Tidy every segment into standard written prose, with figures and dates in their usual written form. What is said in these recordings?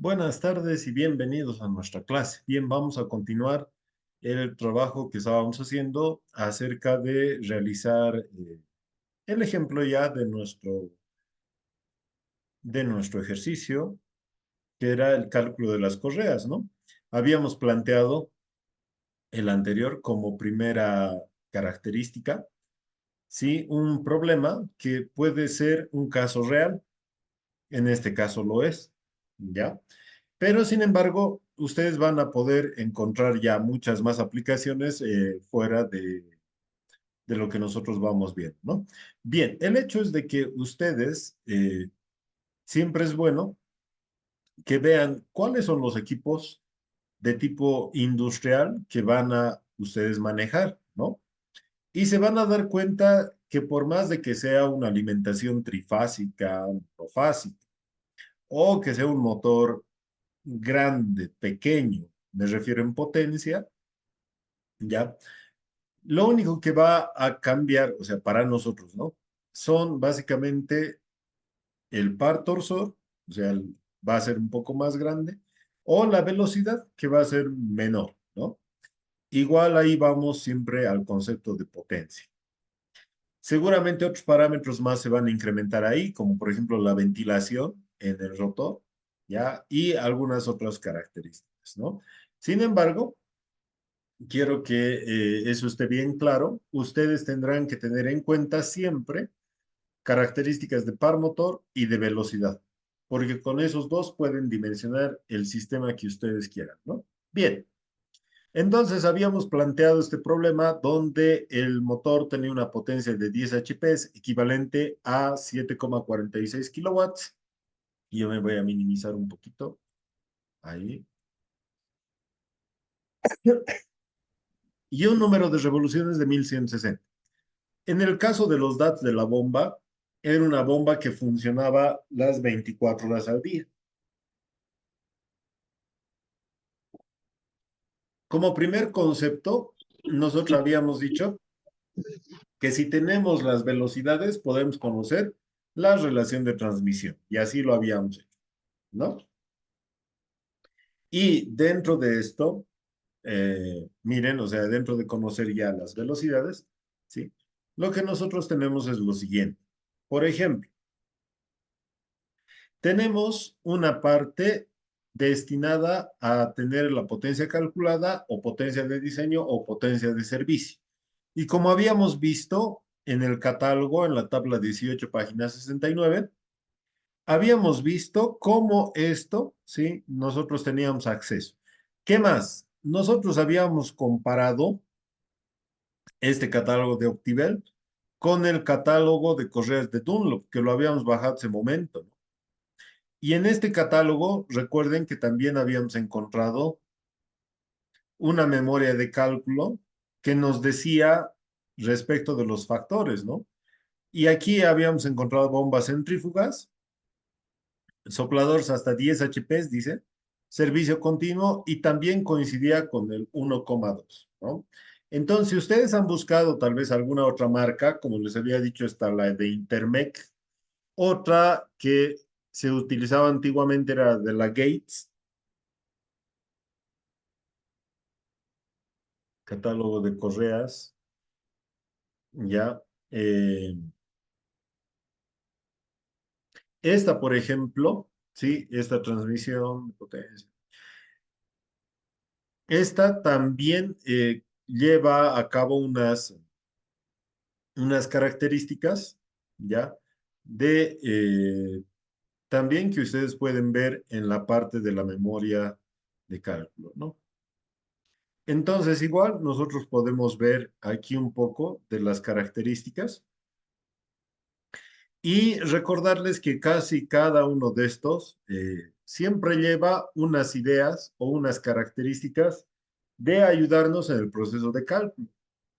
Buenas tardes y bienvenidos a nuestra clase. Bien, vamos a continuar el trabajo que estábamos haciendo acerca de realizar el ejemplo ya de nuestro ejercicio, que era el cálculo de las correas, ¿no? Habíamos planteado el anterior como primera característica, ¿sí? Un problema que puede ser un caso real, en este caso lo es, ¿ya? Pero sin embargo, ustedes van a poder encontrar ya muchas más aplicaciones fuera de lo que nosotros vamos viendo, ¿no? Bien, el hecho es de que ustedes siempre es bueno que vean cuáles son los equipos de tipo industrial que van a ustedes manejar, ¿no? Y se van a dar cuenta que por más de que sea una alimentación trifásica, monofásica, o que sea un motor grande, pequeño, me refiero en potencia, ¿ya? Lo único que va a cambiar, o sea, para nosotros, ¿no? Son básicamente el par torsor, o sea, va a ser un poco más grande, o la velocidad, que va a ser menor, ¿no? Igual ahí vamos siempre al concepto de potencia. Seguramente otros parámetros más se van a incrementar ahí, como por ejemplo la ventilación en el rotor, ¿ya? Y algunas otras características, ¿no? Sin embargo, quiero que eso esté bien claro. Ustedes tendrán que tener en cuenta siempre características de par motor y de velocidad, porque con esos dos pueden dimensionar el sistema que ustedes quieran, ¿no? Bien, entonces habíamos planteado este problema donde el motor tenía una potencia de 10 HP equivalente a 7,46 kilowatts. Y yo me voy a minimizar un poquito ahí. Y un número de revoluciones de 1160. En el caso de los DATs de la bomba, era una bomba que funcionaba las 24 horas al día. Como primer concepto, nosotros habíamos dicho que si tenemos las velocidades, podemos conocer la relación de transmisión. Y así lo habíamos hecho, ¿no? Y dentro de esto, miren, o sea, dentro de conocer ya las velocidades, ¿sí? Lo que nosotros tenemos es lo siguiente. Por ejemplo, tenemos una parte destinada a tener la potencia calculada o potencia de diseño o potencia de servicio. Y como habíamos visto en el catálogo, en la tabla 18, página 69, habíamos visto cómo esto, ¿sí? Nosotros teníamos acceso. ¿Qué más? Nosotros habíamos comparado este catálogo de Optivel con el catálogo de correas de Dunlop, que lo habíamos bajado ese momento, ¿no? Y en este catálogo, recuerden que también habíamos encontrado una memoria de cálculo que nos decía respecto de los factores, ¿no? Y aquí habíamos encontrado bombas centrífugas, sopladores hasta 10 HP, dice, servicio continuo y también coincidía con el 1,2, ¿no? Entonces, si ustedes han buscado tal vez alguna otra marca, como les había dicho, está la de Intermec, otra que se utilizaba antiguamente era de la Gates, catálogo de correas, ya. Eh, esta, por ejemplo, sí, esta transmisión de potencia. Esta también lleva a cabo unas características, ya, de también que ustedes pueden ver en la parte de la memoria de cálculo, ¿no? Entonces, igual nosotros podemos ver aquí un poco de las características y recordarles que casi cada uno de estos siempre lleva unas ideas o unas características de ayudarnos en el proceso de cálculo,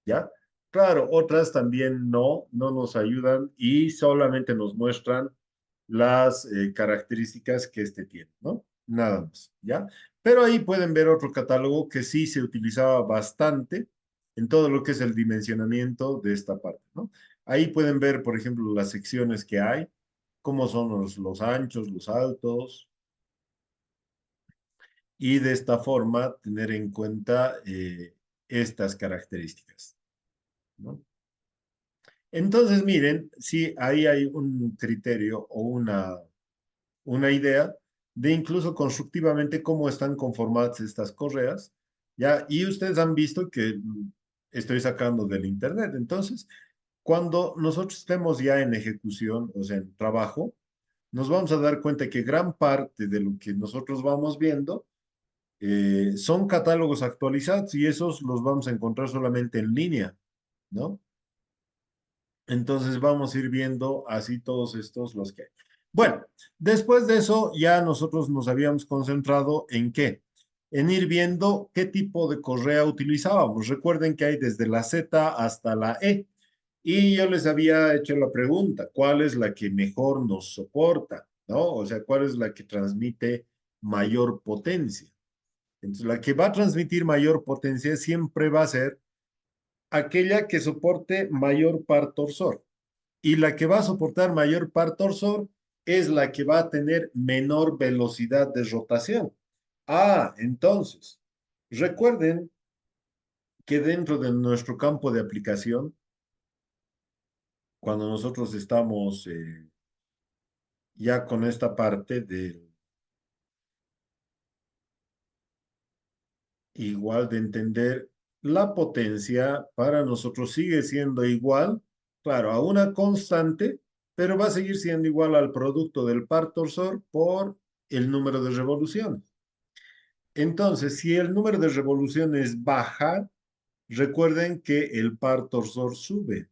¿ya? Claro, otras también no nos ayudan y solamente nos muestran las características que este tiene, ¿no? Nada más, ¿ya? Pero ahí pueden ver otro catálogo que sí se utilizaba bastante en todo lo que es el dimensionamiento de esta parte, ¿no? Ahí pueden ver, por ejemplo, las secciones que hay, cómo son los anchos, los altos, y de esta forma tener en cuenta estas características, ¿no? Entonces, miren, sí, ahí hay un criterio o una idea de incluso constructivamente cómo están conformadas estas correas, ¿ya? Y ustedes han visto que estoy sacando del internet. Entonces, cuando nosotros estemos ya en ejecución, o sea, en trabajo, nos vamos a dar cuenta que gran parte de lo que nosotros vamos viendo son catálogos actualizados y esos los vamos a encontrar solamente en línea, ¿no? Entonces vamos a ir viendo así todos estos los que hay. Bueno, después de eso ya nosotros nos habíamos concentrado en qué, en ir viendo qué tipo de correa utilizábamos. Recuerden que hay desde la Z hasta la E. Y yo les había hecho la pregunta, ¿cuál es la que mejor nos soporta? ¿No? O sea, ¿cuál es la que transmite mayor potencia? Entonces, la que va a transmitir mayor potencia siempre va a ser aquella que soporte mayor par torsor. Y la que va a soportar mayor par torsor es la que va a tener menor velocidad de rotación. Ah, entonces, recuerden que dentro de nuestro campo de aplicación, cuando nosotros estamos ya con esta parte de igual de entender la potencia para nosotros sigue siendo igual, claro, a una constante, pero va a seguir siendo igual al producto del par torsor por el número de revoluciones. Entonces, si el número de revoluciones baja, recuerden que el par torsor sube.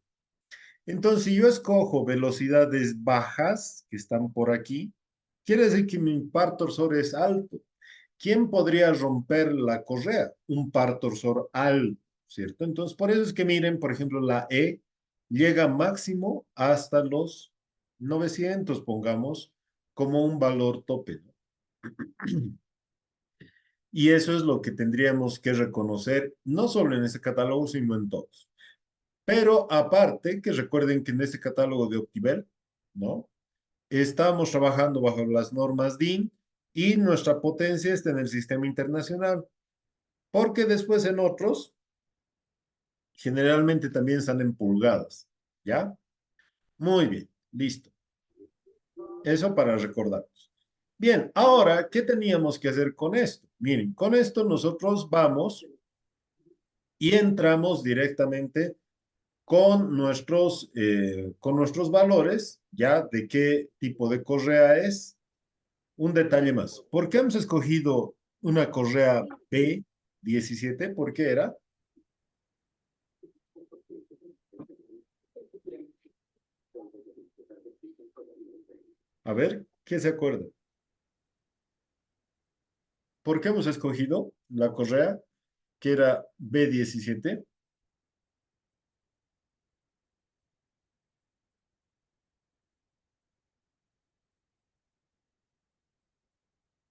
Entonces, si yo escojo velocidades bajas, que están por aquí, quiere decir que mi par torsor es alto. ¿Quién podría romper la correa? Un par torsor alto, ¿cierto? Entonces, por eso es que miren, por ejemplo, la E llega máximo hasta los 900, pongamos, como un valor tope, ¿no? Y eso es lo que tendríamos que reconocer, no solo en ese catálogo, sino en todos. Pero aparte, que recuerden que en este catálogo de Optiver, ¿no? Estamos trabajando bajo las normas DIN y nuestra potencia está en el sistema internacional, porque después en otros, generalmente también están en pulgadas, ¿ya? Muy bien, listo. Eso para recordarnos. Bien, ahora, ¿qué teníamos que hacer con esto? Miren, con esto nosotros vamos y entramos directamente con nuestros valores, ya de qué tipo de correa es. Un detalle más. ¿Por qué hemos escogido una correa B17? ¿Por qué era? A ver, ¿qué se acuerda? ¿Por qué hemos escogido la correa que era B17?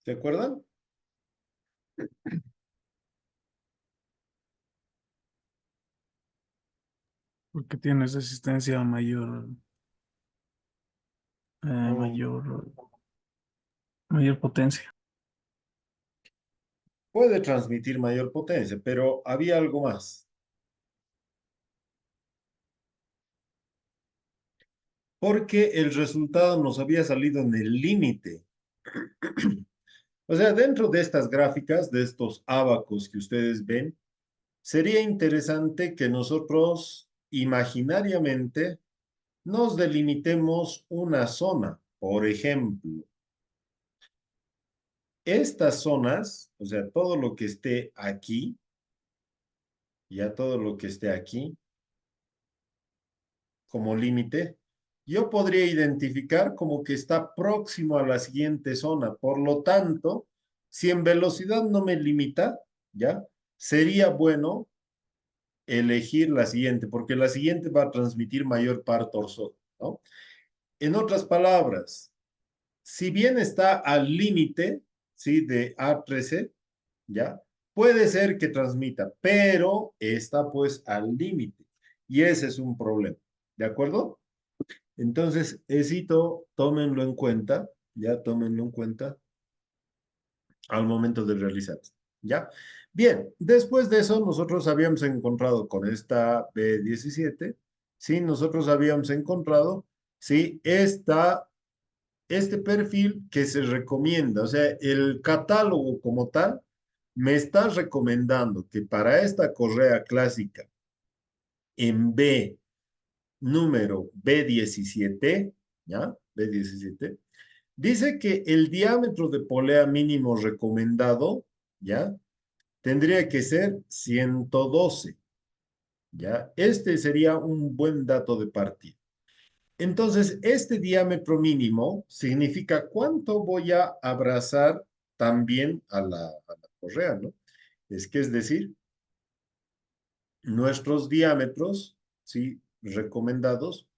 ¿Se acuerdan? porque tienes resistencia mayor, Mm, mayor, mayor potencia. puede transmitir mayor potencia, pero había algo más. Porque el resultado nos había salido en el límite. O sea, dentro de estas gráficas, de estos ábacos que ustedes ven, sería interesante que nosotros imaginariamente nos delimitemos una zona. Por ejemplo, estas zonas, o sea, todo lo que esté aquí, ya todo lo que esté aquí como límite, yo podría identificar como que está próximo a la siguiente zona. Por lo tanto, si en velocidad no me limita, ¿ya? Sería bueno elegir la siguiente, porque la siguiente va a transmitir mayor par torso, ¿no? En otras palabras, si bien está al límite, ¿sí? De A13, ¿ya? Puede ser que transmita, pero está pues al límite. Y ese es un problema, ¿de acuerdo? Entonces, esito, tómenlo en cuenta, ya tómenlo en cuenta. al momento de realizar esto, ¿ya? Bien, después de eso nosotros habíamos encontrado con esta B17, ¿sí? Nosotros habíamos encontrado, ¿sí? Este perfil que se recomienda, o sea, el catálogo como tal me está recomendando que para esta correa clásica en B, número B17, ¿ya? B17, dice que el diámetro de polea mínimo recomendado, ¿ya? Tendría que ser 112, ¿ya? Este sería un buen dato de partida. Entonces, este diámetro mínimo significa cuánto voy a abrazar también a la correa, ¿no? Es decir, nuestros diámetros, ¿sí? Recomendados,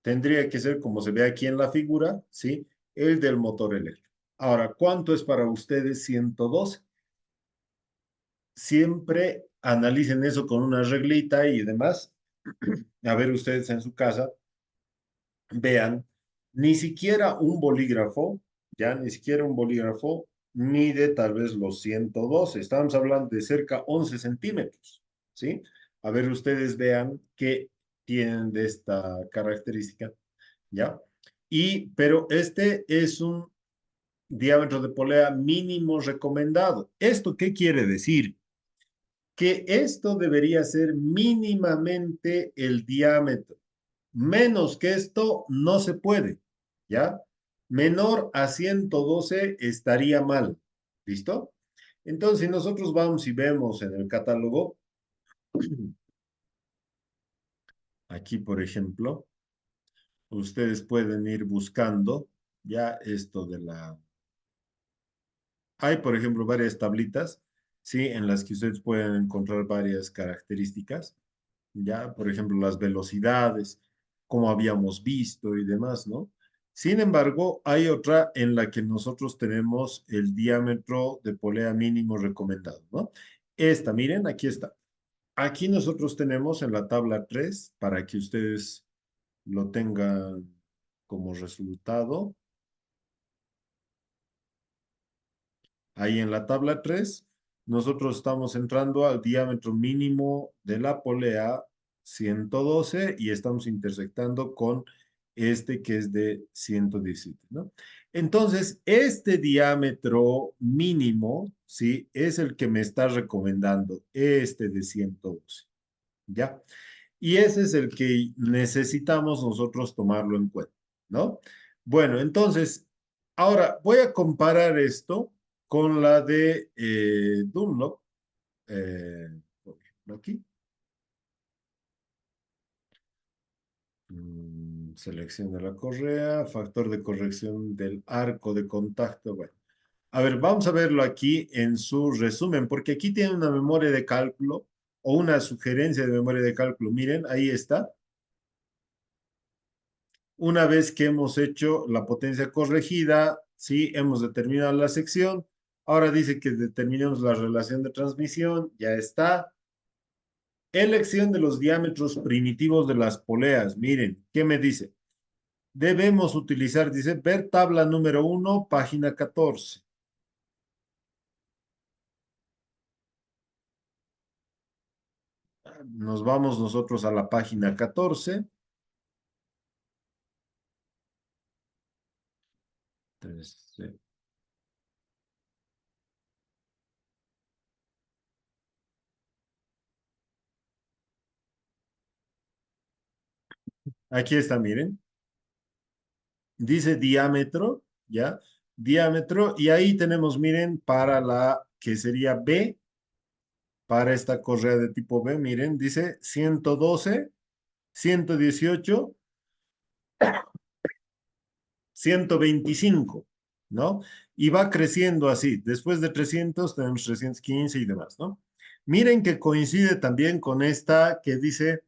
tendría que ser como se ve aquí en la figura, ¿sí? El del motor eléctrico. Ahora, ¿cuánto es para ustedes 112? Siempre analicen eso con una reglita y demás. A ver ustedes en su casa, vean, ni siquiera un bolígrafo, ya ni siquiera un bolígrafo mide tal vez los 112. Estamos hablando de cerca 11 centímetros, ¿sí? A ver ustedes vean qué tienen de esta característica, ¿ya? Pero este es un diámetro de polea mínimo recomendado. ¿Esto qué quiere decir? Que esto debería ser mínimamente el diámetro. Menos que esto no se puede, ¿ya? Menor a 112 estaría mal, ¿listo? Entonces, si nosotros vamos y vemos en el catálogo, aquí por ejemplo, ustedes pueden ir buscando ya esto de la... Hay, por ejemplo, varias tablitas, ¿sí? En las que ustedes pueden encontrar varias características. Ya, por ejemplo, las velocidades, como habíamos visto y demás, ¿no? Sin embargo, hay otra en la que nosotros tenemos el diámetro de polea mínimo recomendado, ¿no? Esta, miren, aquí está. Aquí nosotros tenemos en la tabla 3 para que ustedes lo tengan como resultado. Ahí en la tabla 3 nosotros estamos entrando al diámetro mínimo de la polea 112 y estamos intersectando con este que es de 117, ¿no? Entonces, este diámetro mínimo, ¿sí? Es el que me está recomendando, este de 112, ¿ya? Y ese es el que necesitamos nosotros tomarlo en cuenta, ¿no? Bueno, entonces, ahora voy a comparar esto con la de Dunlop. Por ejemplo, aquí. Selección de la correa, factor de corrección del arco de contacto. Bueno, a ver, vamos a verlo aquí en su resumen, porque aquí tiene una memoria de cálculo o una sugerencia de memoria de cálculo. Miren, ahí está. Una vez que hemos hecho la potencia corregida, sí, hemos determinado la sección. Ahora dice que determinemos la relación de transmisión, ya está. Elección de los diámetros primitivos de las poleas. Miren, ¿qué me dice? Debemos utilizar, dice, ver tabla número 1, página 14. Nos vamos nosotros a la página 14. Entonces, aquí está, miren. Dice diámetro, ¿ya? Diámetro, y ahí tenemos, miren, para la que sería B, para esta correa de tipo B, miren, dice 112, 118, 125, ¿no? Y va creciendo así. Después de 300 tenemos 315 y demás, ¿no? Miren que coincide también con esta que dice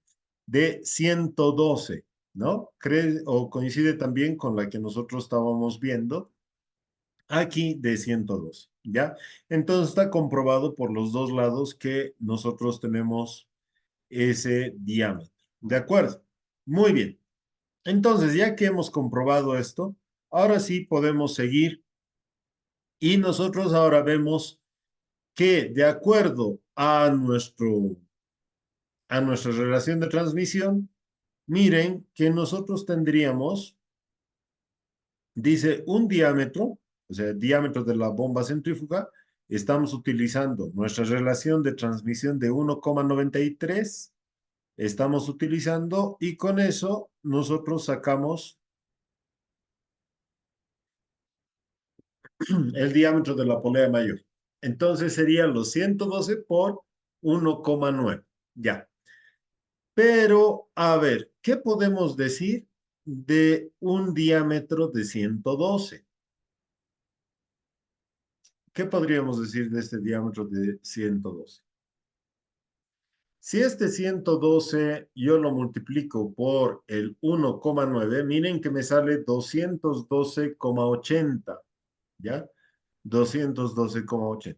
de 112, ¿no? O coincide también con la que nosotros estábamos viendo aquí de 102, ¿ya? Entonces está comprobado por los dos lados que nosotros tenemos ese diámetro. ¿De acuerdo? Muy bien. Entonces, ya que hemos comprobado esto, Ahora sí podemos seguir y nosotros ahora vemos que de acuerdo a nuestra relación de transmisión, miren que nosotros tendríamos, dice, un diámetro, o sea, el diámetro de la bomba centrífuga, estamos utilizando nuestra relación de transmisión de 1,93, estamos utilizando y con eso nosotros sacamos el diámetro de la polea mayor. Entonces serían los 112 por 1,9. Ya. Pero, a ver, ¿qué podemos decir de un diámetro de 112? ¿Qué podríamos decir de este diámetro de 112? Si este 112 yo lo multiplico por el 1,9, miren que me sale 212,80, ¿ya? 212,80.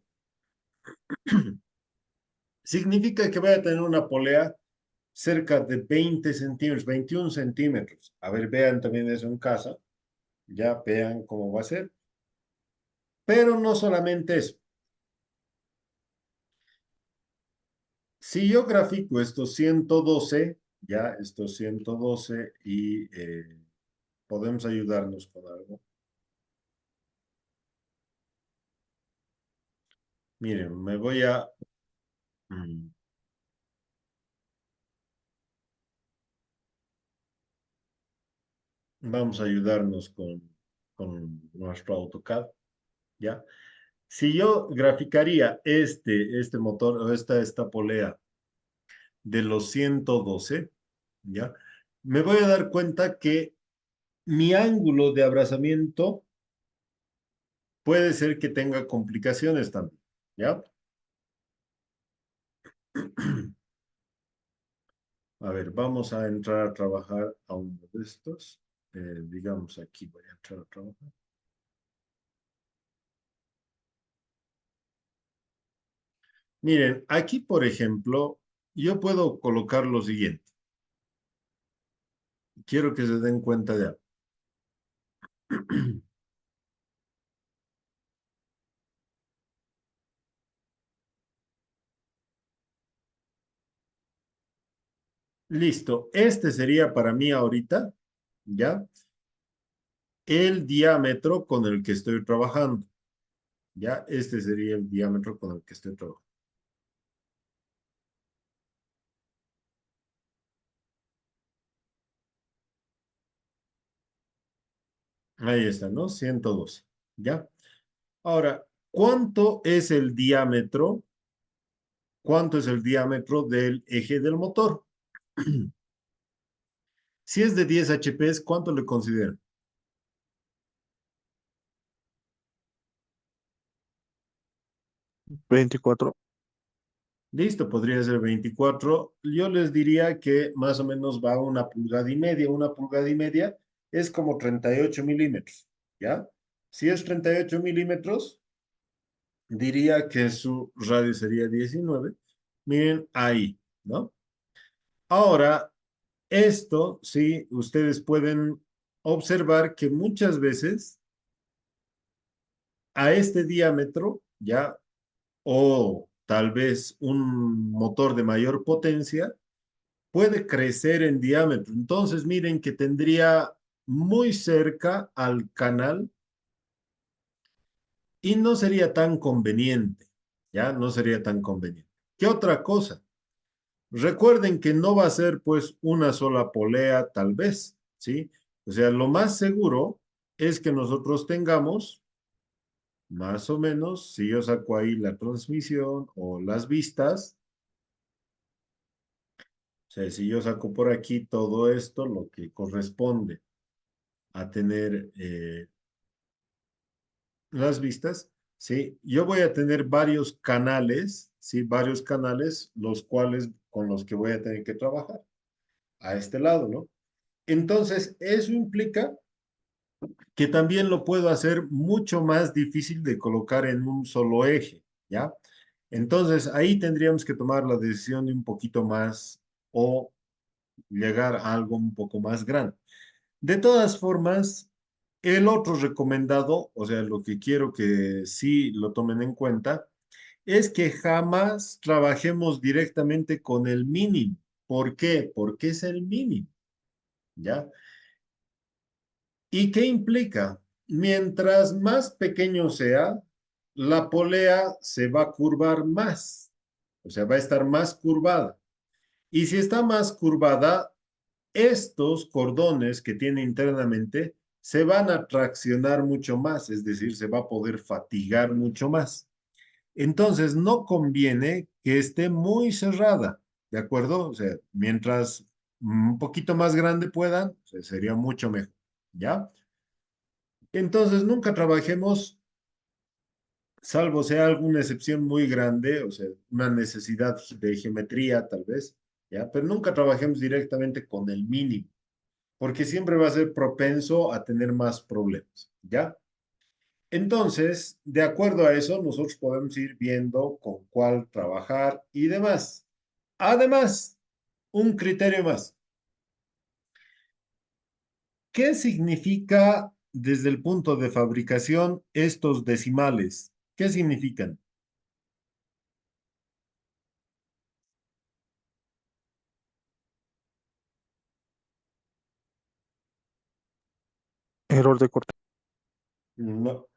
Significa que voy a tener una polea cerca de 20 centímetros, 21 centímetros. A ver, vean también eso en casa, ya vean cómo va a ser. Pero no solamente eso. Si yo grafico estos 112, ya estos 112 y podemos ayudarnos con algo. Miren, me voy a... mm, vamos a ayudarnos con nuestro AutoCAD, ¿ya? Si yo graficaría este motor o esta polea de los 112, ¿ya? Me voy a dar cuenta que mi ángulo de abrazamiento puede ser que tenga complicaciones también, ¿ya? A ver, vamos a entrar a trabajar a uno de estos. Digamos, aquí voy a entrar a trabajar. Miren, aquí, por ejemplo, yo puedo colocar lo siguiente. Quiero que se den cuenta de algo. Listo. Este sería para mí ahorita, ¿ya? El diámetro con el que estoy trabajando. ¿Ya? Este sería el diámetro con el que estoy trabajando. Ahí está, ¿no? 112. ¿Ya? Ahora, ¿cuánto es el diámetro? ¿Cuánto es el diámetro del eje del motor? Si es de 10 HP, ¿cuánto le consideran? 24. Listo, podría ser 24. Yo les diría que más o menos va a una pulgada y media. Una pulgada y media es como 38 milímetros, ¿ya? Si es 38 milímetros, diría que su radio sería 19. Miren ahí, ¿no? Ahora, esto, sí, ustedes pueden observar que muchas veces a este diámetro, ¿ya? O tal vez un motor de mayor potencia, puede crecer en diámetro. Entonces, miren que tendría muy cerca al canal y no sería tan conveniente, ¿ya? No sería tan conveniente. ¿Qué otra cosa? Recuerden que no va a ser pues una sola polea, tal vez, ¿sí? O sea, lo más seguro es que nosotros tengamos, más o menos, si yo saco ahí la transmisión o las vistas, o sea, si yo saco por aquí todo esto, lo que corresponde a tener las vistas, ¿sí? Yo voy a tener varios canales, ¿sí? Varios canales, los cuales, con los que voy a tener que trabajar a este lado, ¿no? Entonces, eso implica que también lo puedo hacer mucho más difícil de colocar en un solo eje, ¿ya? Entonces, ahí tendríamos que tomar la decisión de un poquito más o llegar a algo un poco más grande. De todas formas, El otro recomendado, o sea, lo que quiero que sí lo tomen en cuenta, es que jamás trabajemos directamente con el mínimo. ¿Por qué? Porque es el mínimo, ¿ya? ¿Y qué implica? Mientras más pequeño sea, la polea se va a curvar más, o sea, va a estar más curvada. Y si está más curvada, estos cordones que tiene internamente se van a traccionar mucho más, es decir, se va a poder fatigar mucho más. Entonces, no conviene que esté muy cerrada, ¿de acuerdo? O sea, mientras un poquito más grande puedan, o sea, sería mucho mejor, ¿ya? Entonces, nunca trabajemos, salvo sea alguna excepción muy grande, o sea, una necesidad de geometría tal vez, ¿ya? Pero nunca trabajemos directamente con el mínimo, porque siempre va a ser propenso a tener más problemas, ¿ya? Entonces, de acuerdo a eso, nosotros podemos ir viendo con cuál trabajar y demás. Además, un criterio más. ¿Qué significa desde el punto de fabricación estos decimales? ¿Qué significan? Error de corte. No.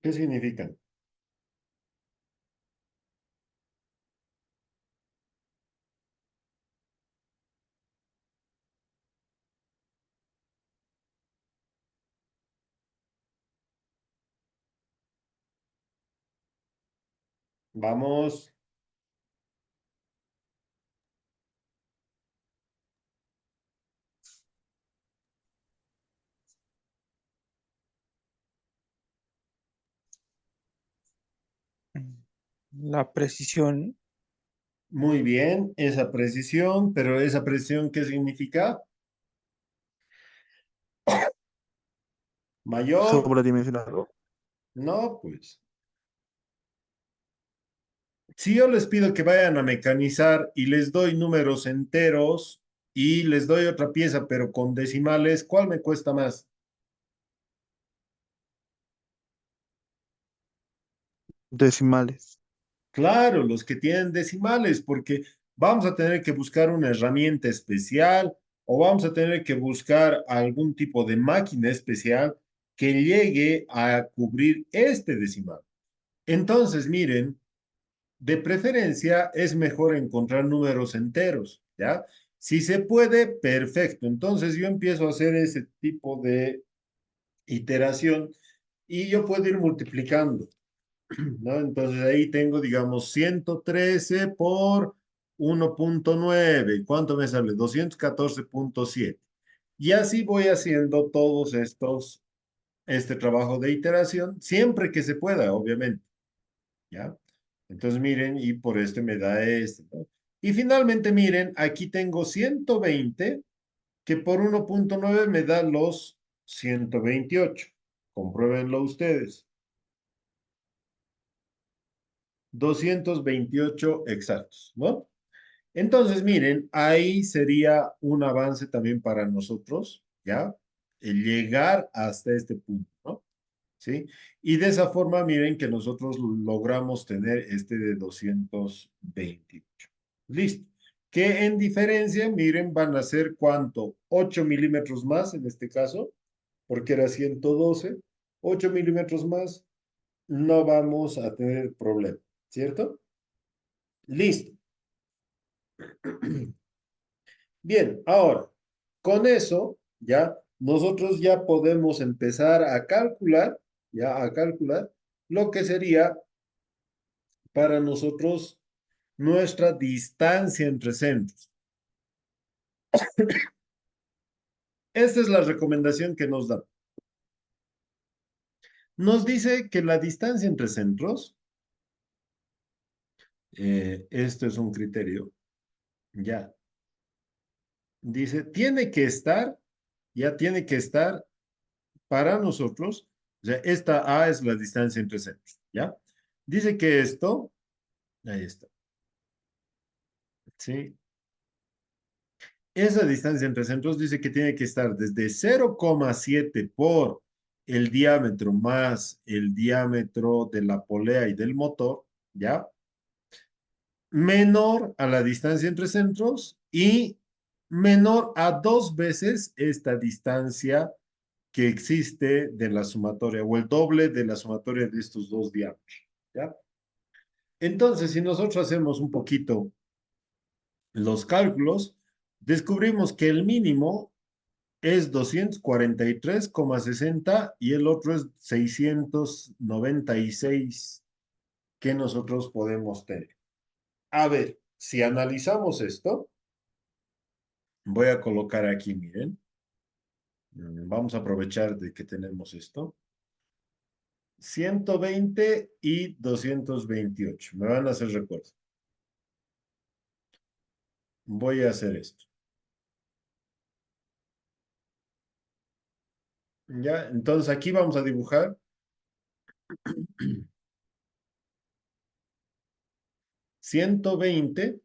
¿Qué significan? Vamos. La precisión Muy bien, esa precisión, pero esa precisión, ¿qué significa? Mayor. sobredimensionado. No, pues. Si yo les pido que vayan a mecanizar y les doy números enteros y les doy otra pieza, pero con decimales, ¿cuál me cuesta más? Decimales. Claro, los que tienen decimales, porque vamos a tener que buscar una herramienta especial o vamos a tener que buscar algún tipo de máquina especial que llegue a cubrir este decimal. Entonces, miren, de preferencia es mejor encontrar números enteros, ¿ya? Si se puede, perfecto. Entonces yo empiezo a hacer ese tipo de iteración y yo puedo ir multiplicando, ¿no? Entonces ahí tengo, digamos, 113 por 1,9. ¿Cuánto me sale? 214,7. Y así voy haciendo todos este trabajo de iteración, siempre que se pueda, obviamente. ¿Ya? Entonces miren, y por este me da este, ¿no? Y finalmente miren, aquí tengo 120 que por 1,9 me da los 128. Compruébenlo ustedes. 228 exactos, ¿no? Entonces miren, ahí sería un avance también para nosotros, ¿ya? El llegar hasta este punto, ¿no? ¿Sí? Y de esa forma, miren que nosotros logramos tener este de 228. Listo. Que en diferencia, miren, van a ser cuánto? 8 milímetros más en este caso, porque era 112. 8 milímetros más, no vamos a tener problema, ¿cierto? Listo. Bien, ahora, con eso, ya, nosotros ya podemos empezar a calcular, ya, a calcular lo que sería para nosotros nuestra distancia entre centros. Esta es la recomendación que nos da. Nos dice que la distancia entre centros, esto es un criterio, ya, dice, tiene que estar, ya tiene que estar para nosotros O sea, esta A es la distancia entre centros, ¿ya? Dice que esto, ahí está, ¿sí? Esa distancia entre centros dice que tiene que estar desde 0,7 por el diámetro más el diámetro de la polea y del motor, ¿ya? Menor a la distancia entre centros y menor a 2 veces esta distancia que existe de la sumatoria o el doble de la sumatoria de estos dos diámetros, ¿ya? Entonces, si nosotros hacemos un poquito los cálculos, descubrimos que el mínimo es 243,60 y el otro es 696 que nosotros podemos tener. A ver, si analizamos esto, voy a colocar aquí, miren, vamos a aprovechar de que tenemos esto. 120 y 228. Me van a hacer recuerdo. Voy a hacer esto. ¿Ya? Entonces aquí vamos a dibujar 120,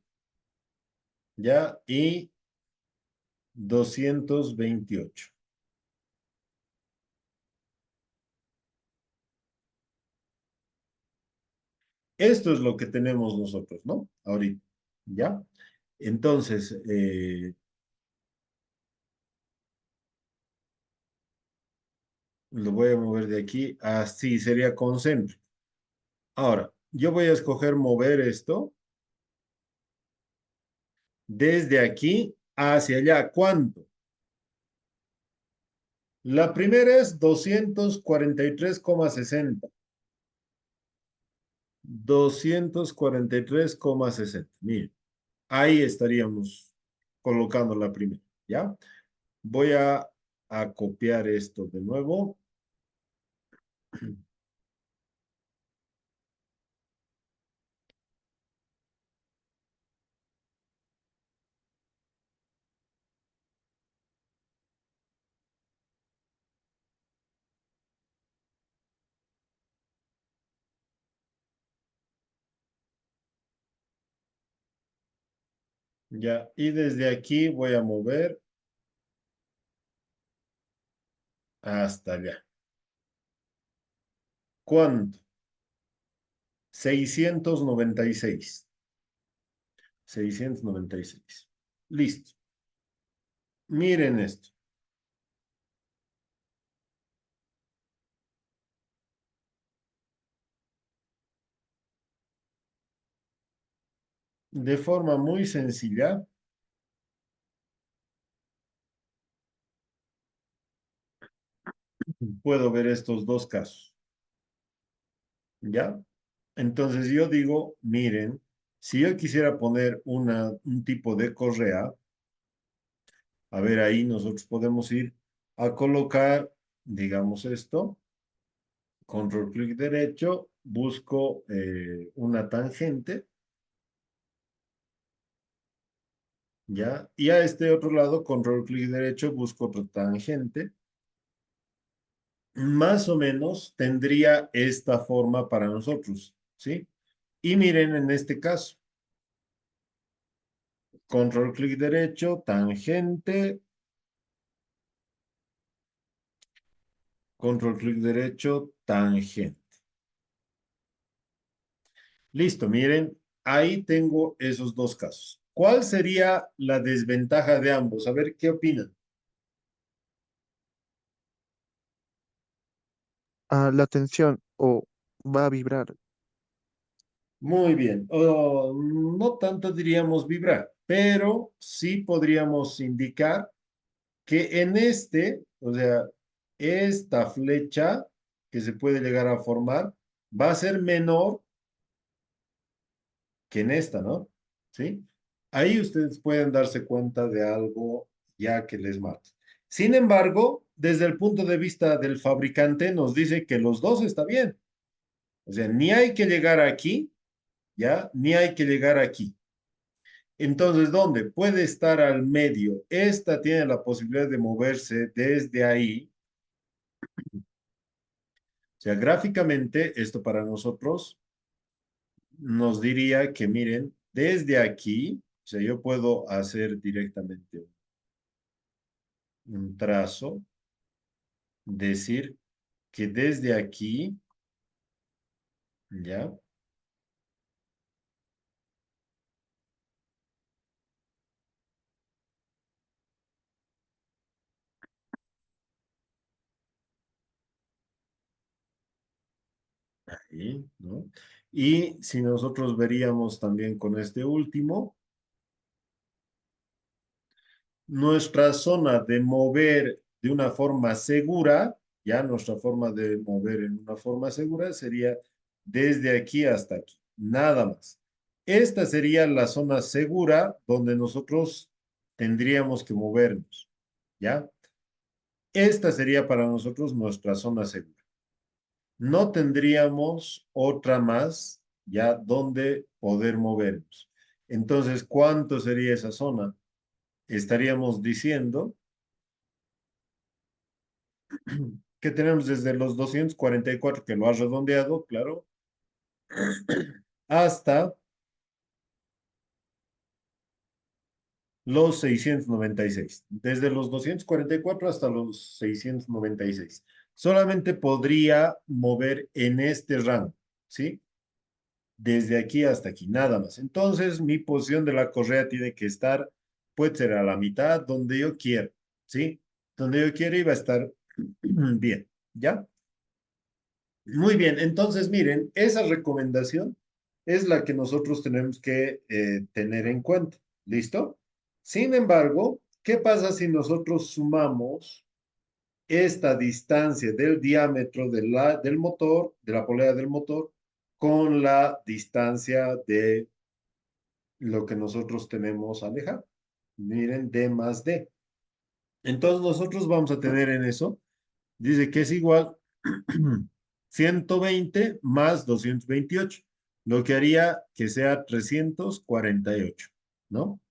¿ya? Y 228. Esto es lo que tenemos nosotros, ¿no? Ahorita, ¿ya? Entonces, lo voy a mover de aquí. Así sería concéntrico. Ahora, yo voy a escoger mover esto desde aquí hacia allá. ¿Cuánto? La primera es 243,60. 243,60. Miren, ahí estaríamos colocando la primera, ¿ya? Voy a copiar esto de nuevo. Ya, y desde aquí voy a mover hasta allá. ¿Cuánto? 696. 696. Listo. Miren esto. De forma muy sencilla, puedo ver estos dos casos. ¿Ya? Entonces yo digo, miren, si yo quisiera poner un tipo de correa, a ver, ahí nosotros podemos ir a colocar, digamos esto, control clic derecho, busco una tangente, ¿ya? Y a este otro lado, control clic derecho, busco otra tangente. Más o menos tendría esta forma para nosotros, ¿sí? Y miren en este caso, control clic derecho, tangente, control clic derecho, tangente. Listo, miren, ahí tengo esos dos casos. ¿Cuál sería la desventaja de ambos? A ver, ¿qué opinan? La tensión o va a vibrar. Muy bien. No tanto diríamos vibrar, pero sí podríamos indicar que en este, o sea, esta flecha que se puede llegar a formar va a ser menor que en esta, ¿no? ¿Sí? Ahí ustedes pueden darse cuenta de algo ya que les mata. Sin embargo, desde el punto de vista del fabricante, nos dice que los dos está bien. O sea, ni hay que llegar aquí, ¿ya? Ni hay que llegar aquí. Entonces, ¿dónde? Puede estar al medio. Esta tiene la posibilidad de moverse desde ahí O sea, gráficamente, esto para nosotros nos diría que, miren, desde aquí, o sea, yo puedo hacer directamente un trazo, decir que desde aquí, ¿ya? Ahí, ¿no? Y si nosotros veríamos también con este último, nuestra zona de mover de una forma segura, ya nuestra forma de mover en una forma segura sería desde aquí hasta aquí, nada más. Esta sería la zona segura donde nosotros tendríamos que movernos, ¿ya? Esta sería para nosotros nuestra zona segura. No tendríamos otra más, ya, donde poder movernos. Entonces, ¿cuánto sería esa zona? Estaríamos diciendo que tenemos desde los 244, que lo ha redondeado, claro, hasta los 696. Desde los 244 hasta los 696. Solamente podría mover en este rango, ¿sí? Desde aquí hasta aquí, nada más. Entonces, mi posición de la correa tiene que estar, puede ser a la mitad, donde yo quiera, ¿sí? Donde yo quiera y va a estar bien, ¿ya? Muy bien, entonces miren, esa recomendación es la que nosotros tenemos que tener en cuenta. ¿Listo? Sin embargo, ¿qué pasa si nosotros sumamos esta distancia del diámetro del motor, de la polea del motor, con la distancia de lo que nosotros tenemos alejado? Miren, D más D. Entonces nosotros vamos a tener en eso, dice que es igual 120 más 228, lo que haría que sea 348, ¿no?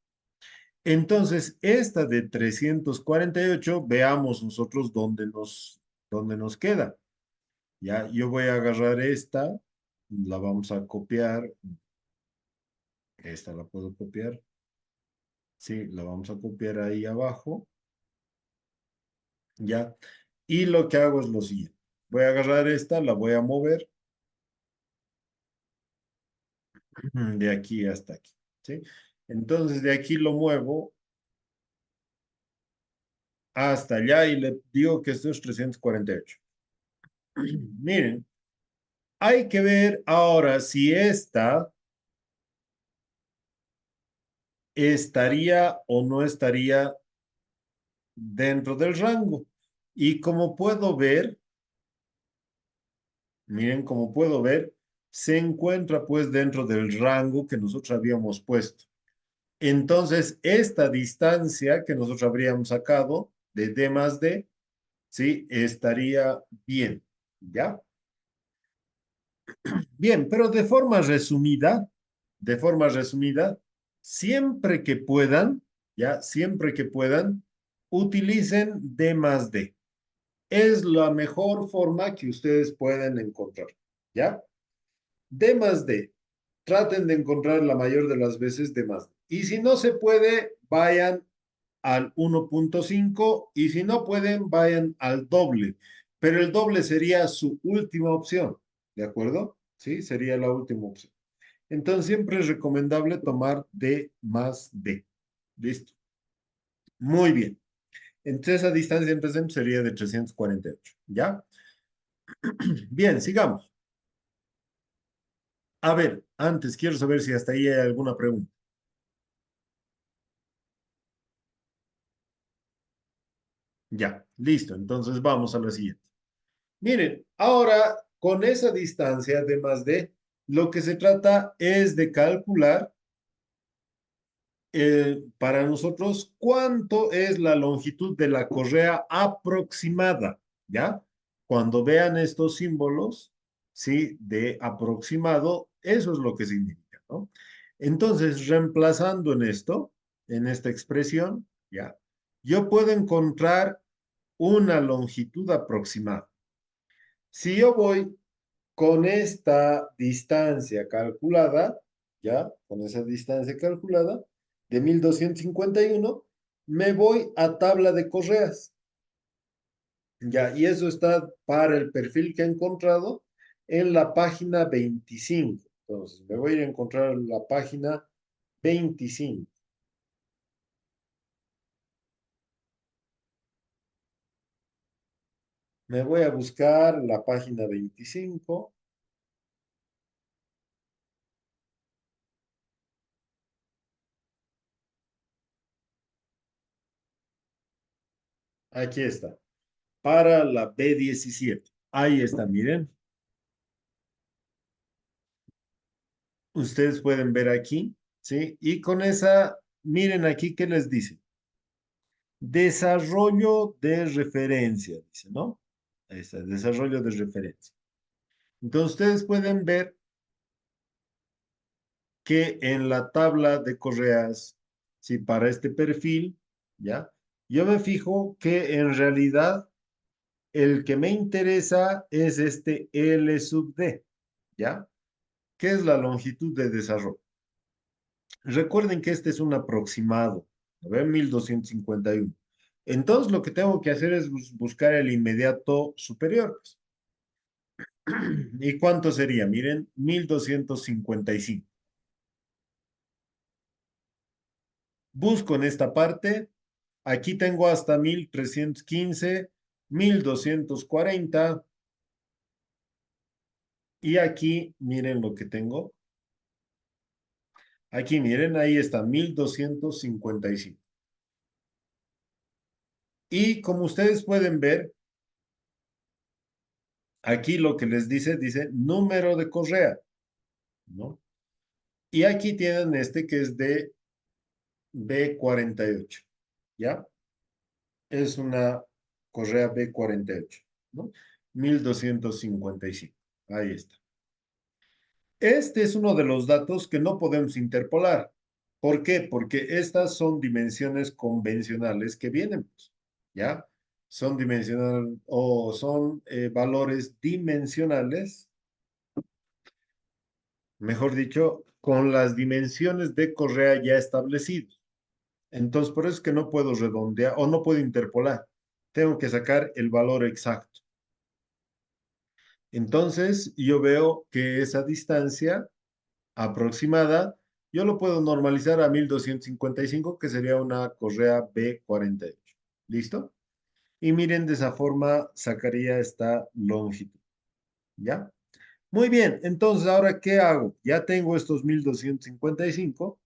Entonces, esta de 348, veamos nosotros dónde nos queda. Ya, yo voy a agarrar esta, la vamos a copiar. Esta la puedo copiar. Sí, la vamos a copiar ahí abajo. Ya. Y lo que hago es lo siguiente. Voy a agarrar esta, la voy a mover de aquí hasta aquí. ¿Sí? Entonces, de aquí lo muevo hasta allá y le digo que esto es 348. Miren, hay que ver ahora si esta estaría o no estaría dentro del rango. Y como puedo ver, miren, como puedo ver, se encuentra pues dentro del rango que nosotros habíamos puesto. Entonces, esta distancia que nosotros habríamos sacado de D más D, ¿sí? Estaría bien, ¿ya? Bien, pero de forma resumida, siempre que puedan, ya, siempre que puedan, utilicen D más D. Es la mejor forma que ustedes pueden encontrar, ¿ya? D más D. Traten de encontrar la mayor de las veces D más D. Y si no se puede, vayan al 1.5 y si no pueden, vayan al doble. Pero el doble sería su última opción, ¿de acuerdo? Sí, sería la última opción. Entonces siempre es recomendable tomar D más D. Listo. Muy bien. Entonces esa distancia empecemos sería de 348. ¿Ya? Bien, sigamos. A ver, antes quiero saber si hasta ahí hay alguna pregunta. Ya, listo. Entonces vamos a la siguiente. Miren, ahora con esa distancia de más de, lo que se trata es de calcular para nosotros cuánto es la longitud de la correa aproximada, ¿ya? Cuando vean estos símbolos, ¿sí? De aproximado, eso es lo que significa, ¿no? Entonces, reemplazando en esto, en esta expresión, ¿ya? Yo puedo encontrar una longitud aproximada. Si yo voy con esta distancia calculada, ¿ya? Con esa distancia calculada de 1251, me voy a tabla de correas, ¿ya? Y eso está para el perfil que he encontrado en la página 25. Entonces, me voy a ir a encontrar la página 25. Me voy a buscar la página 25. Aquí está. Para la B17. Ahí está, miren. Ustedes pueden ver aquí, ¿sí? Y con esa, miren aquí qué les dice. Desarrollo de referencia, dice, ¿no? Ahí está, desarrollo de referencia. Entonces ustedes pueden ver que en la tabla de correas, sí, para este perfil, ¿ya? Yo me fijo que en realidad el que me interesa es este L sub D, ¿ya? ¿Qué es la longitud de desarrollo? Recuerden que este es un aproximado, a ver, 1251. Entonces lo que tengo que hacer es buscar el inmediato superior, pues. ¿Y cuánto sería? Miren, 1255. Busco en esta parte. Aquí tengo hasta 1315, 1240. Y aquí, miren lo que tengo. Aquí, miren, ahí está, 1255. Y como ustedes pueden ver, aquí lo que les dice número de correa, ¿no? Y aquí tienen este que es de B48, ¿ya? Es una correa B48, ¿no? 1255. Ahí está. Este es uno de los datos que no podemos interpolar. ¿Por qué? Porque estas son dimensiones convencionales que vienen, pues, ¿ya? Son dimensionales o son valores dimensionales, mejor dicho, con las dimensiones de correa ya establecidas. Entonces, por eso es que no puedo redondear o no puedo interpolar. Tengo que sacar el valor exacto. Entonces, yo veo que esa distancia aproximada, yo lo puedo normalizar a 1255, que sería una correa B48. ¿Listo? Y miren, de esa forma sacaría esta longitud. ¿Ya? Muy bien, entonces, ¿ahora qué hago? Ya tengo estos 1255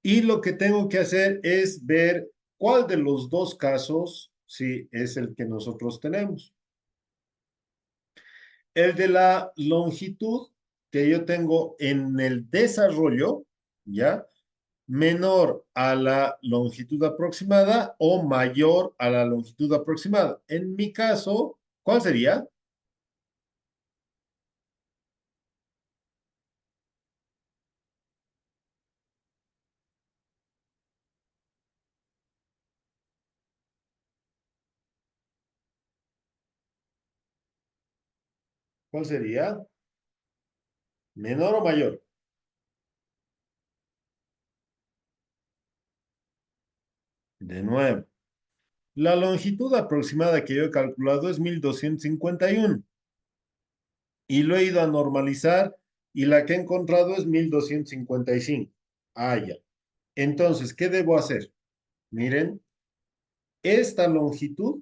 y lo que tengo que hacer es ver cuál de los dos casos, sí, es el que nosotros tenemos. El de la longitud que yo tengo en el desarrollo, ¿ya? Menor a la longitud aproximada o mayor a la longitud aproximada. En mi caso, ¿cuál sería? ¿Cuál sería? ¿Menor o mayor? De nuevo. La longitud aproximada que yo he calculado es 1251 y lo he ido a normalizar y la que he encontrado es 1255. Ah, ya. Entonces, ¿qué debo hacer? Miren, esta longitud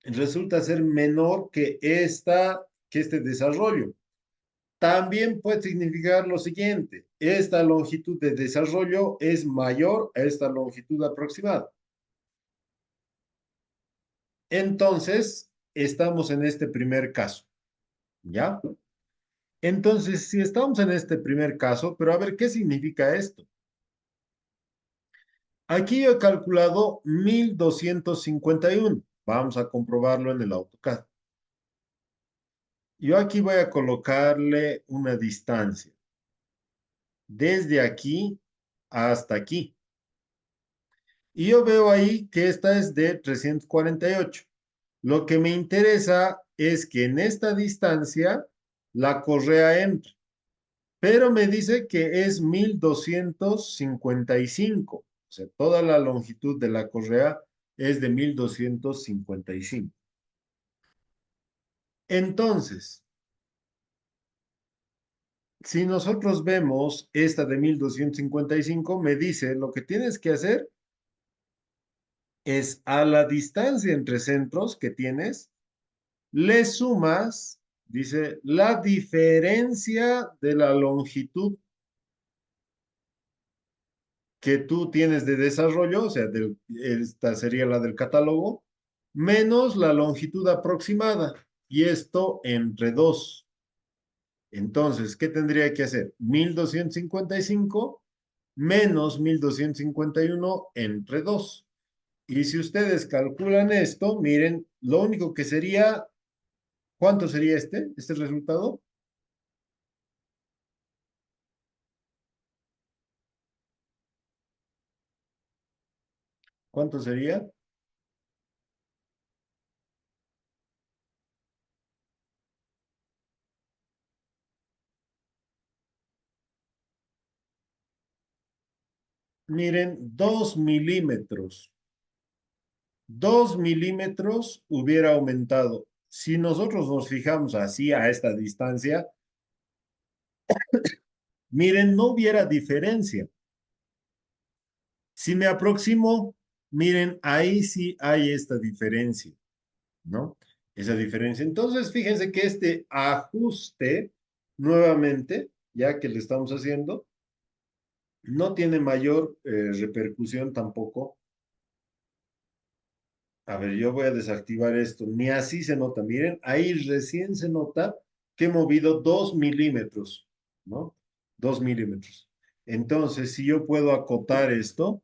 resulta ser menor que este desarrollo. También puede significar lo siguiente, esta longitud de desarrollo es mayor a esta longitud aproximada. Entonces, estamos en este primer caso, ¿ya? Entonces, si estamos en este primer caso, pero a ver, ¿qué significa esto? Aquí yo he calculado 1251. Vamos a comprobarlo en el AutoCAD. Yo aquí voy a colocarle una distancia desde aquí hasta aquí. Y yo veo ahí que esta es de 348. Lo que me interesa es que en esta distancia la correa entre, pero me dice que es 1255. O sea, toda la longitud de la correa es de 1255. Entonces, si nosotros vemos esta de 1255, me dice lo que tienes que hacer es a la distancia entre centros que tienes, le sumas, dice, la diferencia de la longitud que tú tienes de desarrollo, o sea, esta sería la del catálogo, menos la longitud aproximada, y esto entre dos. Entonces, ¿qué tendría que hacer? 1255 menos 1251 entre 2. Y si ustedes calculan esto, miren, lo único que sería, ¿cuánto sería este resultado? ¿Cuánto sería? Miren, 2 milímetros. 2 milímetros hubiera aumentado. Si nosotros nos fijamos así a esta distancia, miren, no hubiera diferencia. Si me aproximo, miren, ahí sí hay esta diferencia, ¿no? Esa diferencia. Entonces, fíjense que este ajuste, nuevamente, ya que le estamos haciendo, no tiene mayor repercusión tampoco. A ver, yo voy a desactivar esto. Ni así se nota. Miren, ahí recién se nota que he movido 2 milímetros, ¿no? 2 milímetros. Entonces, si yo puedo acotar esto,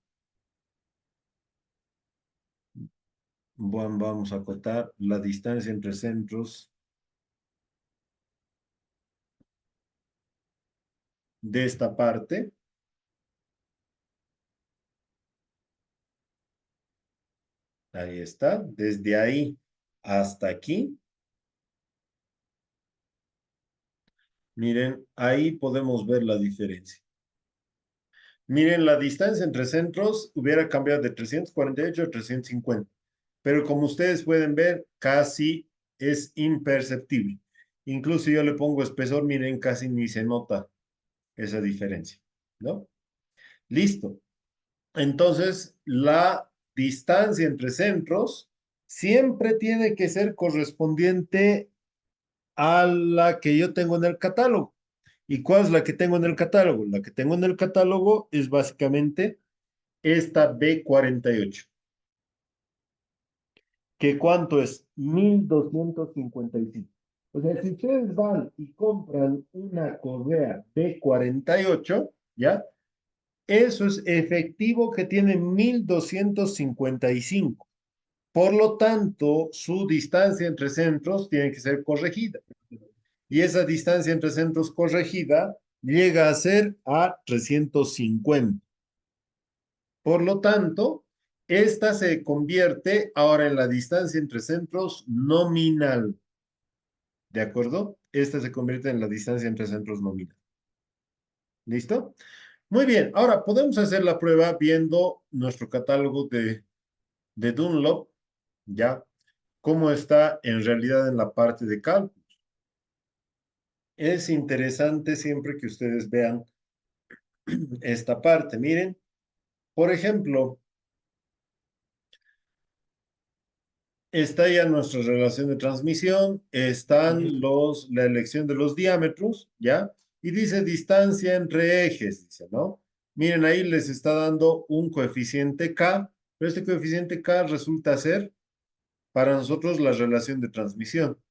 bueno, vamos a acotar la distancia entre centros de esta parte. Ahí está. Desde ahí hasta aquí. Miren, ahí podemos ver la diferencia. Miren, la distancia entre centros hubiera cambiado de 348 a 350, pero como ustedes pueden ver, casi es imperceptible. Incluso yo le pongo espesor, miren, casi ni se nota esa diferencia, ¿no? Listo. Entonces, la distancia entre centros siempre tiene que ser correspondiente a la que yo tengo en el catálogo. ¿Y cuál es la que tengo en el catálogo? La que tengo en el catálogo es básicamente esta B48. ¿Que cuánto es? 1255. O sea, si ustedes van y compran una correa B48, ¿ya? Eso es efectivo que tiene 1255. Por lo tanto, su distancia entre centros tiene que ser corregida. Y esa distancia entre centros corregida llega a ser a 350. Por lo tanto, esta se convierte ahora en la distancia entre centros nominal. ¿De acuerdo? Esta se convierte en la distancia entre centros nominal. ¿Listo? Muy bien. Ahora podemos hacer la prueba viendo nuestro catálogo de Dunlop, ¿ya? Cómo está en realidad en la parte de cálculo. Es interesante siempre que ustedes vean esta parte. Miren, por ejemplo, está ya nuestra relación de transmisión, están la elección de los diámetros, ¿ya? Y dice distancia entre ejes, dice, ¿no? Miren, ahí les está dando un coeficiente K, pero este coeficiente K resulta ser para nosotros la relación de transmisión.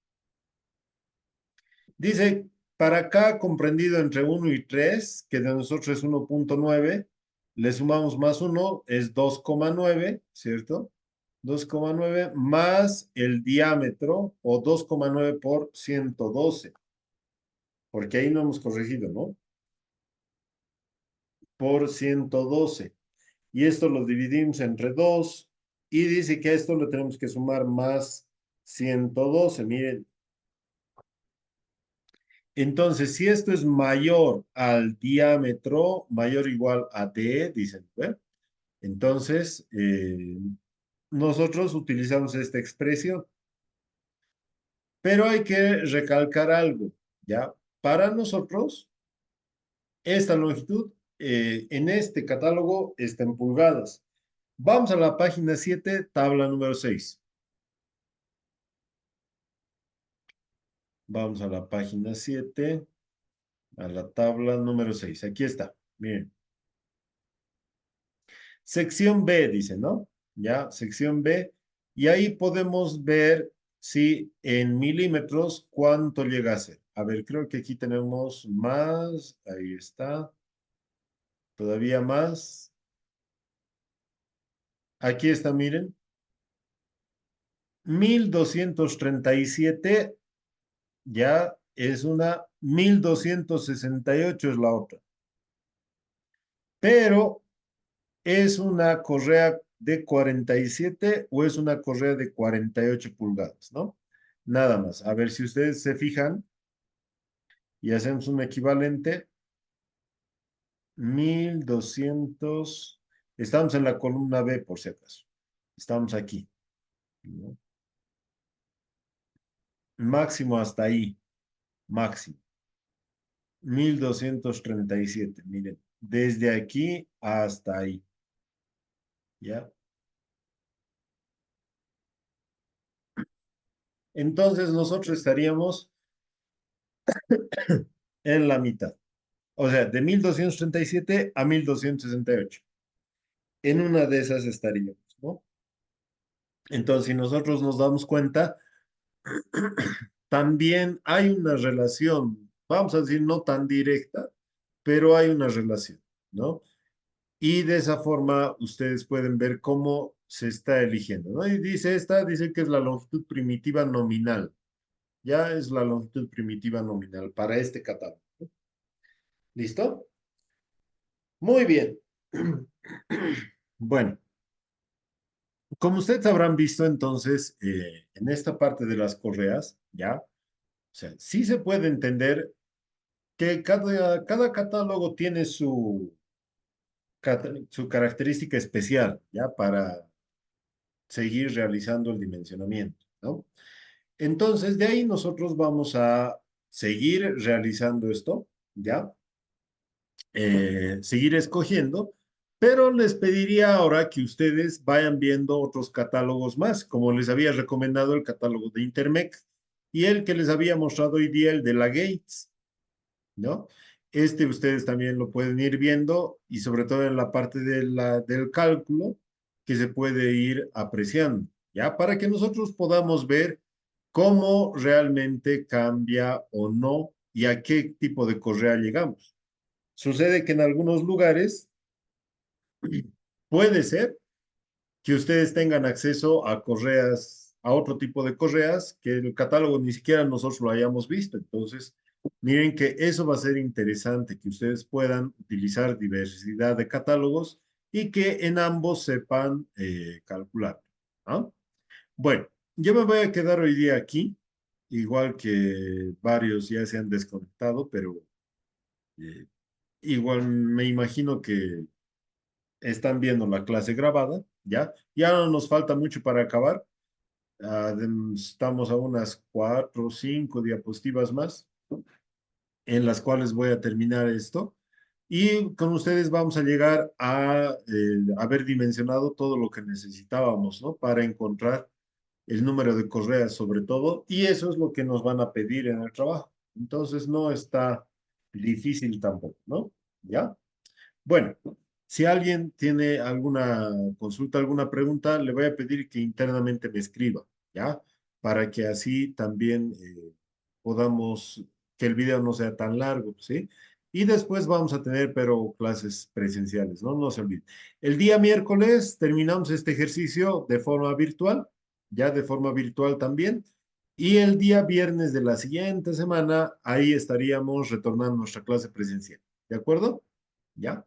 Dice, para K comprendido entre 1 y 3, que de nosotros es 1,9, le sumamos más 1, es 2,9, ¿cierto? 2,9 más el diámetro, o 2,9 por 112, porque ahí no hemos corregido, ¿no? Por 112. Y esto lo dividimos entre 2, y dice que a esto le tenemos que sumar más 112, miren. Entonces, si esto es mayor al diámetro, mayor o igual a D, dicen, ¿ve? Entonces, nosotros utilizamos esta expresión, pero hay que recalcar algo, ¿ya? Para nosotros, esta longitud en este catálogo está en pulgadas. Vamos a la página 7, tabla número 6. Vamos a la página 7, a la tabla número 6. Aquí está, miren. Sección B, dice, ¿no? Ya, sección B. Y ahí podemos ver si en milímetros cuánto llega a ser. A ver, creo que aquí tenemos más. Ahí está. Todavía más. Aquí está, miren. 1237 ya es una, 1268 es la otra. Pero ¿es una correa de 47 o es una correa de 48 pulgadas, ¿no? Nada más. A ver si ustedes se fijan y hacemos un equivalente. 1200. Estamos en la columna B, por si acaso. Estamos aquí, ¿no? Máximo hasta ahí. Máximo. 1237. Miren, desde aquí hasta ahí. ¿Ya? Entonces nosotros estaríamos en la mitad. O sea, de 1237 a 1268. En una de esas estaríamos, ¿no? Entonces, si nosotros nos damos cuenta, también hay una relación, vamos a decir, no tan directa, pero hay una relación, ¿no? Y de esa forma ustedes pueden ver cómo se está eligiendo, ¿no? Y dice esta, dice que es la longitud primitiva nominal. Ya es la longitud primitiva nominal para este catálogo. ¿Listo? Muy bien. Bueno, como ustedes habrán visto entonces, en esta parte de las correas, ¿ya? O sea, sí se puede entender que cada catálogo tiene su característica especial, ¿ya? Para seguir realizando el dimensionamiento, ¿no? Entonces, de ahí nosotros vamos a seguir realizando esto, ¿ya? Seguir escogiendo, pero les pediría ahora que ustedes vayan viendo otros catálogos más, como les había recomendado el catálogo de Intermec y el que les había mostrado hoy día, el de la Gates, ¿no? Este ustedes también lo pueden ir viendo y sobre todo en la parte del cálculo que se puede ir apreciando, ¿ya? Para que nosotros podamos ver cómo realmente cambia o no y a qué tipo de correa llegamos. Sucede que en algunos lugares puede ser que ustedes tengan acceso a correas, a otro tipo de correas que el catálogo ni siquiera nosotros lo hayamos visto. Entonces, miren que eso va a ser interesante, que ustedes puedan utilizar diversidad de catálogos y que en ambos sepan calcular, ¿no? Bueno, yo me voy a quedar hoy día aquí, igual que varios ya se han desconectado, pero eh, igual me imagino que están viendo la clase grabada, ¿ya? Ya no nos falta mucho para acabar. Estamos a unas 4 o 5 diapositivas más, en las cuales voy a terminar esto. Y con ustedes vamos a llegar a haber dimensionado todo lo que necesitábamos, ¿no? Para encontrar el número de correas sobre todo, y eso es lo que nos van a pedir en el trabajo. Entonces no está difícil tampoco, ¿no? ¿Ya? Bueno, si alguien tiene alguna consulta, alguna pregunta, le voy a pedir que internamente me escriba, ¿ya? Para que así también podamos, que el video no sea tan largo, ¿sí? Y después vamos a tener, pero clases presenciales, ¿no? No se olviden. El día miércoles terminamos este ejercicio de forma virtual, ya de forma virtual también. Y el día viernes de la siguiente semana, ahí estaríamos retornando nuestra clase presencial. ¿De acuerdo? ¿Ya?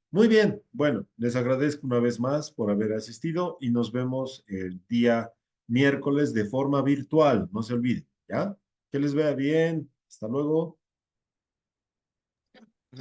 Muy bien, bueno, les agradezco una vez más por haber asistido y nos vemos el día miércoles de forma virtual, no se olviden, ¿ya? Que les vea bien. Hasta luego.